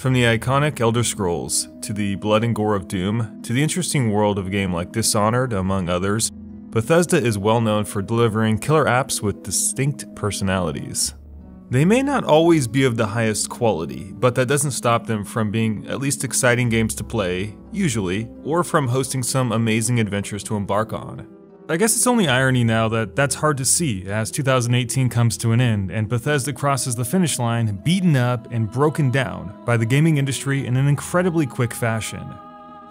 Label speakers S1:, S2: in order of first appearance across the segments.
S1: From the iconic Elder Scrolls, to the blood and gore of Doom, to the interesting world of a game like Dishonored, among others, Bethesda is well known for delivering killer apps with distinct personalities. They may not always be of the highest quality, but that doesn't stop them from being at least exciting games to play, usually, or from hosting some amazing adventures to embark on. I guess it's only irony now that that's hard to see as 2018 comes to an end and Bethesda crosses the finish line beaten up and broken down by the gaming industry in an incredibly quick fashion.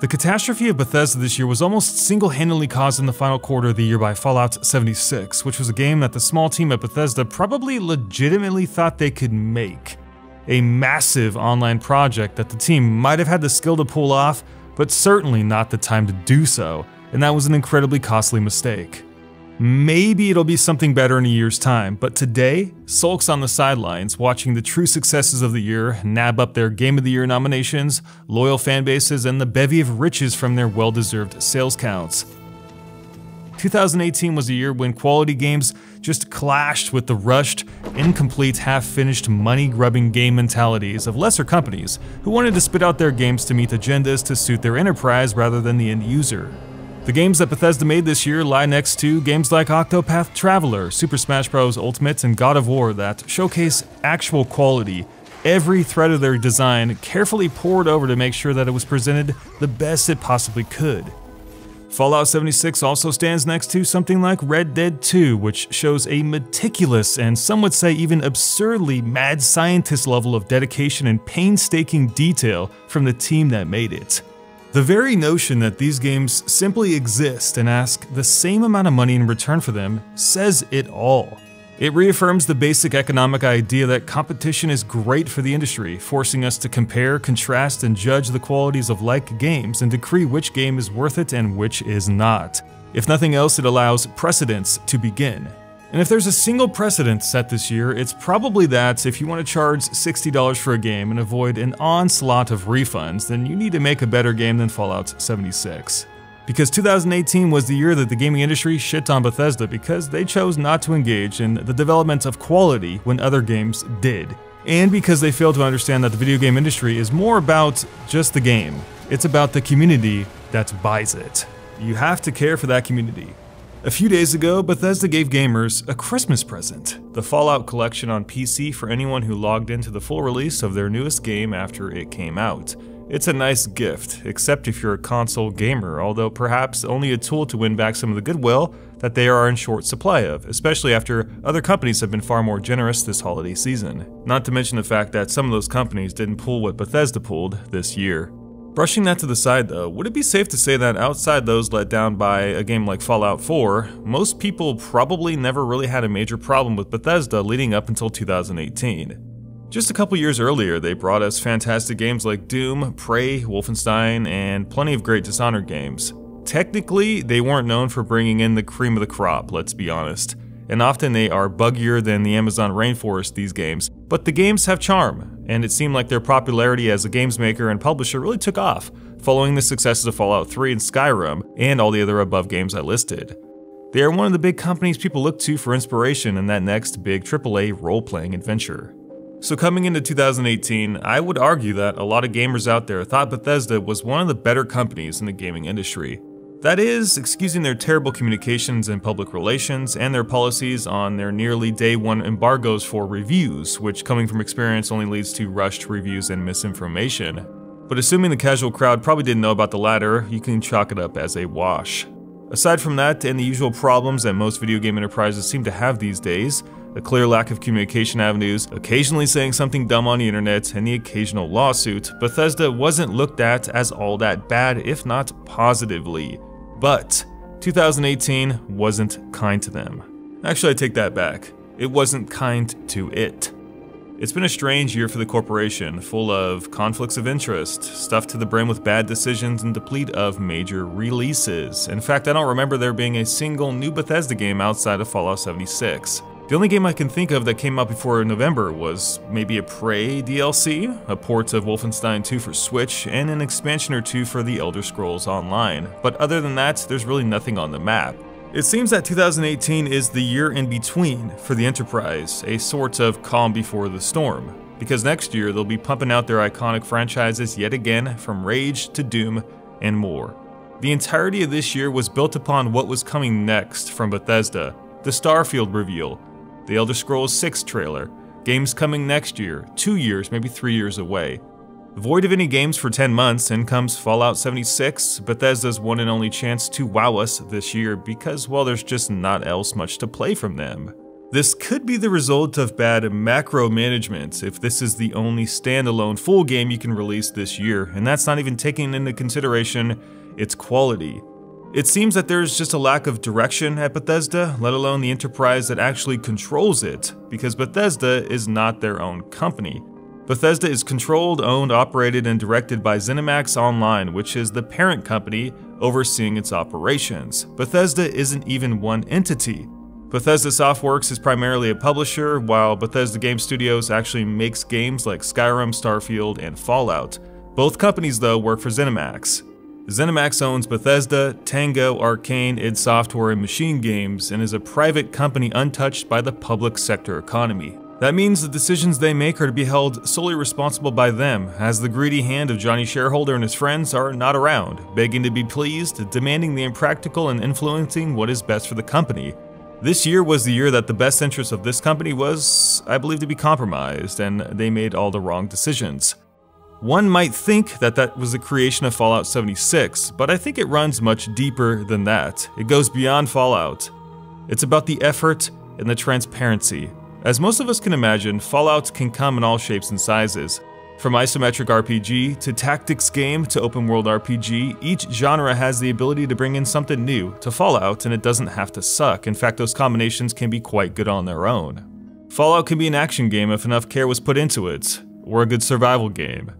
S1: The catastrophe of Bethesda this year was almost single-handedly caused in the final quarter of the year by Fallout 76, which was a game that the small team at Bethesda probably legitimately thought they could make. A massive online project that the team might have had the skill to pull off, but certainly not the time to do so, and that was an incredibly costly mistake. Maybe it'll be something better in a year's time, but today, sulks on the sidelines watching the true successes of the year nab up their Game of the Year nominations, loyal fan bases, and the bevy of riches from their well-deserved sales counts. 2018 was a year when quality games just clashed with the rushed, incomplete, half-finished, money-grubbing game mentalities of lesser companies who wanted to spit out their games to meet agendas to suit their enterprise rather than the end user. The games that Bethesda made this year lie next to games like Octopath Traveler, Super Smash Bros. Ultimate, and God of War that showcase actual quality, every thread of their design carefully poured over to make sure that it was presented the best it possibly could. Fallout 76 also stands next to something like Red Dead 2, which shows a meticulous and some would say even absurdly mad scientist level of dedication and painstaking detail from the team that made it. The very notion that these games simply exist and ask the same amount of money in return for them says it all. It reaffirms the basic economic idea that competition is great for the industry, forcing us to compare, contrast, and judge the qualities of like games and decree which game is worth it and which is not. If nothing else, it allows precedents to begin. And if there's a single precedent set this year, it's probably that if you want to charge $60 for a game and avoid an onslaught of refunds, then you need to make a better game than Fallout 76. Because 2018 was the year that the gaming industry shit on Bethesda because they chose not to engage in the development of quality when other games did. And because they failed to understand that the video game industry is more about just the game. It's about the community that buys it. You have to care for that community. A few days ago, Bethesda gave gamers a Christmas present, the Fallout collection on PC for anyone who logged into the full release of their newest game after it came out. It's a nice gift, except if you're a console gamer, although perhaps only a tool to win back some of the goodwill that they are in short supply of, especially after other companies have been far more generous this holiday season. Not to mention the fact that some of those companies didn't pull what Bethesda pulled this year. Brushing that to the side though, would it be safe to say that outside those let down by a game like Fallout 4, most people probably never really had a major problem with Bethesda leading up until 2018? Just a couple years earlier, they brought us fantastic games like Doom, Prey, Wolfenstein, and plenty of great Dishonored games. Technically, they weren't known for bringing in the cream of the crop, let's be honest. And often they are buggier than the Amazon rainforest, these games, but the games have charm, and it seemed like their popularity as a games maker and publisher really took off, following the successes of Fallout 3 and Skyrim, and all the other above games I listed. They are one of the big companies people look to for inspiration in that next big AAA role-playing adventure. So coming into 2018, I would argue that a lot of gamers out there thought Bethesda was one of the better companies in the gaming industry. That is, excusing their terrible communications and public relations and their policies on their nearly day one embargoes for reviews, which coming from experience only leads to rushed reviews and misinformation. But assuming the casual crowd probably didn't know about the latter, you can chalk it up as a wash. Aside from that and the usual problems that most video game enterprises seem to have these days, a clear lack of communication avenues, occasionally saying something dumb on the internet, and the occasional lawsuit, Bethesda wasn't looked at as all that bad, if not positively. But 2018 wasn't kind to them. Actually, I take that back. It wasn't kind to it. It's been a strange year for the corporation, full of conflicts of interest, stuffed to the brim with bad decisions and deplete of major releases. In fact, I don't remember there being a single new Bethesda game outside of Fallout 76. The only game I can think of that came out before November was maybe a Prey DLC, a port of Wolfenstein 2 for Switch, and an expansion or two for the Elder Scrolls Online. But other than that, there's really nothing on the map. It seems that 2018 is the year in between for the enterprise, a sort of calm before the storm. because next year they'll be pumping out their iconic franchises yet again, from Rage to Doom and more. The entirety of this year was built upon what was coming next from Bethesda: the Starfield reveal, the Elder Scrolls 6 trailer, games coming next year, 2 years, maybe 3 years away. Void of any games for 10 months, in comes Fallout 76, Bethesda's one and only chance to wow us this year because, well, there's just not else much to play from them. This could be the result of bad macro management if this is the only standalone full game you can release this year, and that's not even taking into consideration its quality. It seems that there's just a lack of direction at Bethesda, let alone the enterprise that actually controls it, because Bethesda is not their own company. Bethesda is controlled, owned, operated, and directed by ZeniMax Online, which is the parent company overseeing its operations. Bethesda isn't even one entity. Bethesda Softworks is primarily a publisher, while Bethesda Game Studios actually makes games like Skyrim, Starfield, and Fallout. Both companies, though, work for ZeniMax. ZeniMax owns Bethesda, Tango, Arcane, id Software, and Machine Games, and is a private company untouched by the public sector economy. That means the decisions they make are to be held solely responsible by them, as the greedy hand of Johnny Shareholder and his friends are not around, begging to be pleased, demanding the impractical, and influencing what is best for the company. This year was the year that the best interest of this company was, I believe, to be compromised, and they made all the wrong decisions. One might think that that was the creation of Fallout 76, but I think it runs much deeper than that. It goes beyond Fallout. It's about the effort and the transparency. As most of us can imagine, Fallout can come in all shapes and sizes. From isometric RPG to tactics game to open world RPG, each genre has the ability to bring in something new to Fallout, and it doesn't have to suck. In fact, those combinations can be quite good on their own. Fallout can be an action game if enough care was put into it, or a good survival game.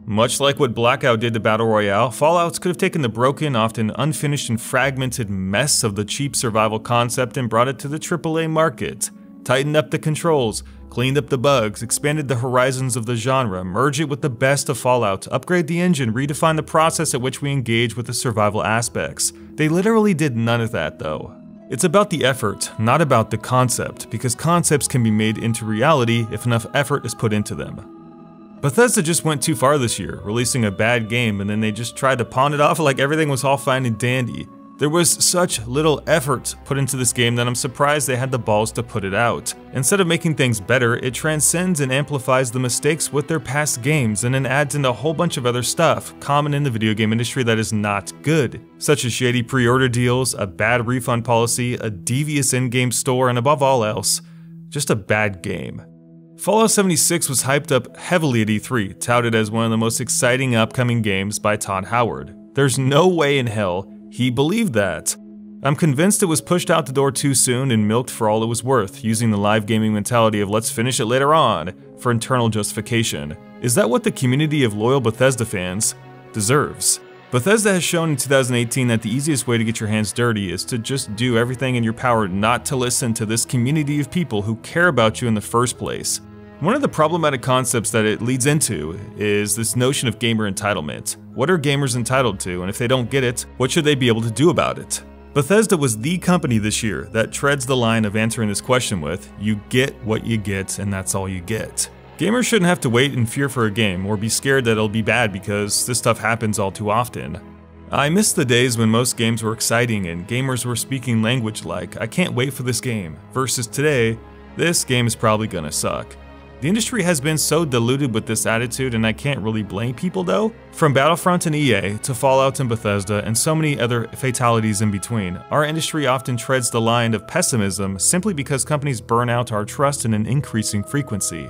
S1: Much like what Blackout did to Battle Royale, Fallout could have taken the broken, often unfinished and fragmented mess of the cheap survival concept and brought it to the AAA market. Tightened up the controls, cleaned up the bugs, expanded the horizons of the genre, merge it with the best of Fallout, upgrade the engine, redefine the process at which we engage with the survival aspects. They literally did none of that though. It's about the effort, not about the concept, because concepts can be made into reality if enough effort is put into them. Bethesda just went too far this year, releasing a bad game and then they just tried to pawn it off like everything was all fine and dandy. There was such little effort put into this game that I'm surprised they had the balls to put it out. Instead of making things better, it transcends and amplifies the mistakes with their past games and then adds in a whole bunch of other stuff common in the video game industry that is not good, such as shady pre-order deals, a bad refund policy, a devious in-game store, and above all else, just a bad game. Fallout 76 was hyped up heavily at E3, touted as one of the most exciting upcoming games by Todd Howard. There's no way in hell he believed that. I'm convinced it was pushed out the door too soon and milked for all it was worth, using the live gaming mentality of let's finish it later on for internal justification. Is that what the community of loyal Bethesda fans deserves? Bethesda has shown in 2018 that the easiest way to get your hands dirty is to just do everything in your power not to listen to this community of people who care about you in the first place. One of the problematic concepts that it leads into is this notion of gamer entitlement. What are gamers entitled to, and if they don't get it, what should they be able to do about it? Bethesda was the company this year that treads the line of answering this question with, you get what you get and that's all you get. Gamers shouldn't have to wait in fear for a game or be scared that it'll be bad because this stuff happens all too often. I miss the days when most games were exciting and gamers were speaking language like, I can't wait for this game, versus today, this game is probably gonna suck. The industry has been so diluted with this attitude, and I can't really blame people though. From Battlefront and EA, to Fallout and Bethesda, and so many other fatalities in between, our industry often treads the line of pessimism simply because companies burn out our trust in an increasing frequency.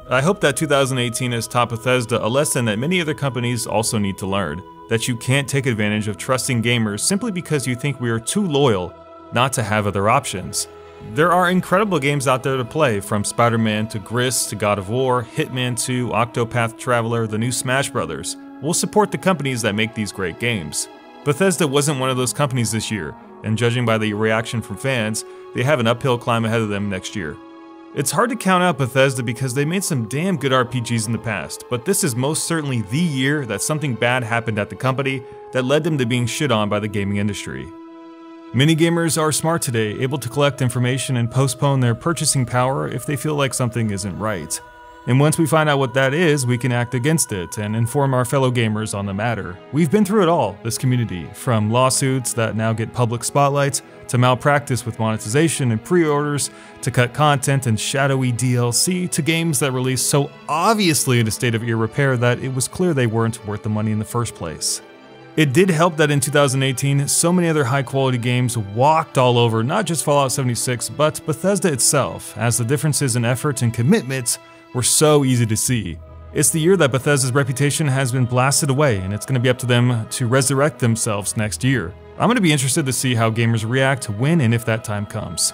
S1: I hope that 2018 has taught Bethesda a lesson that many other companies also need to learn, that you can't take advantage of trusting gamers simply because you think we are too loyal not to have other options. There are incredible games out there to play, from Spider-Man to Gris to God of War, Hitman 2, Octopath Traveler, the new Smash Brothers. We'll support the companies that make these great games. Bethesda wasn't one of those companies this year, and judging by the reaction from fans, they have an uphill climb ahead of them next year. It's hard to count out Bethesda because they made some damn good RPGs in the past, but this is most certainly the year that something bad happened at the company that led them to being shit on by the gaming industry. Many gamers are smart today, able to collect information and postpone their purchasing power if they feel like something isn't right. And once we find out what that is, we can act against it and inform our fellow gamers on the matter. We've been through it all, this community, from lawsuits that now get public spotlights, to malpractice with monetization and pre-orders, to cut content and shadowy DLC, to games that released so obviously in a state of repair that it was clear they weren't worth the money in the first place. It did help that in 2018, so many other high-quality games walked all over not just Fallout 76, but Bethesda itself, as the differences in effort and commitment were so easy to see. It's the year that Bethesda's reputation has been blasted away, and it's going to be up to them to resurrect themselves next year. I'm going to be interested to see how gamers react when and if that time comes.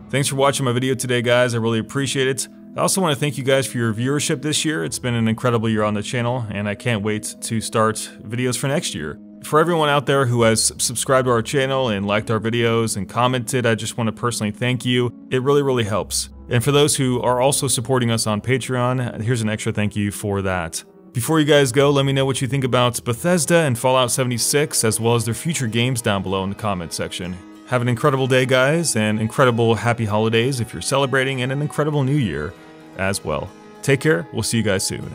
S1: Thanks for watching my video today, guys. I really appreciate it. I also want to thank you guys for your viewership this year. It's been an incredible year on the channel, and I can't wait to start videos for next year. For everyone out there who has subscribed to our channel and liked our videos and commented, I just want to personally thank you. It really helps. And for those who are also supporting us on Patreon, here's an extra thank you for that. Before you guys go, let me know what you think about Bethesda and Fallout 76, as well as their future games down below in the comment section. Have an incredible day, guys, and incredible happy holidays if you're celebrating, and an incredible new year as well. Take care, we'll see you guys soon.